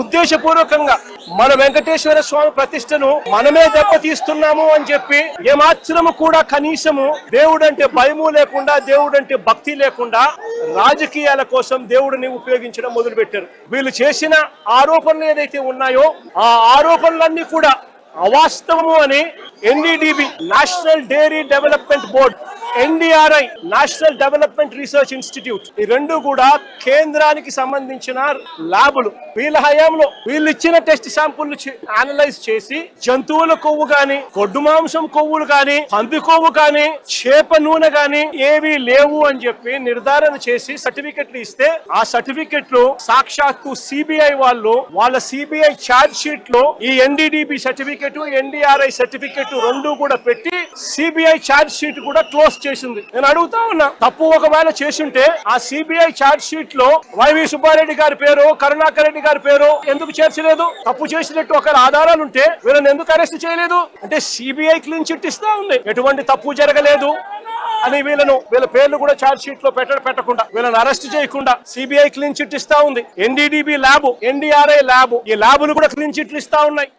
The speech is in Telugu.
ఉద్దేశపూర్వకంగా మన వెంకటేశ్వర స్వామి ప్రతిష్టను మనమే దెబ్బతీస్తున్నాము అని చెప్పి ఏమాత్రము కూడా కనీసము దేవుడంటే భయము లేకుండా, దేవుడంటే భక్తి లేకుండా రాజకీయాల కోసం దేవుడిని ఉపయోగించడం మొదలుపెట్టారు. వీళ్ళు చేసిన ఆరోపణలు ఏదైతే ఉన్నాయో ఆ ఆరోపణలన్నీ కూడా అవాస్తవము అని NDDB national dairy development board, NDRI national development research institute, ఈ రెండు కూడా కేంద్రానికి సంబంధించిన ల్యాబులు వీళ్ళ హయాంలో వీళ్ళు ఇచ్చిన టెస్ట్ శాంపుల్ అనలైజ్ చేసి జంతువుల కొవ్వు గాని, గొడ్డు మాంసం కొవ్వులు గాని, పంది కొవ్వు గాని, చేప నూనె గాని ఏవి లేవు అని చెప్పి నిర్ధారణ చేసి సర్టిఫికెట్లు ఇస్తే ఆ సర్టిఫికెట్లు సాక్షాత్తు సిబిఐ వాళ్ళు వాళ్ళ సిబిఐ ఛార్జ్ షీట్ లో ఈ ఎన్డీడీబీ సర్టిఫికెట్, ఎన్డీఆర్ఐ సర్టిఫికెట్ రెండు కూడా పెట్టి సిబిఐ ఛార్జ్ షీట్ కూడా క్లోజ్ చేసింది. నేను అడుగుతా ఉన్నా, తప్పు ఒకవేళ చేసుంటే ఆ సిబిఐ ఛార్జ్ షీట్ లో వైవి సుబ్బారెడ్డి గారి పేరు, కరుణాకర్ రెడ్డి గారి పేరు ఎందుకు చేర్చలేదు? తప్పు చేసినట్టు ఒక ఆధారాలు ఉంటే వీళ్ళని ఎందుకు అరెస్ట్ చేయలేదు? అంటే సిబిఐ క్లీన్ చిట్ ఇస్తా ఉంది, ఎటువంటి తప్పు జరగలేదు అని వీళ్ళ పేర్లు కూడా ఛార్జ్ షీట్ లో పెట్టకుండా వీళ్ళని అరెస్ట్ చేయకుండా సిబిఐ క్లీన్ చిట్ ఇస్తా ఉంది. ఎన్డీడీబీ ల్యాబ్, ఎన్డీఆర్ఐ ల్యాబ్, ఈ ల్యాబులు కూడా క్లీన్ చిట్లు ఇస్తా ఉన్నాయి.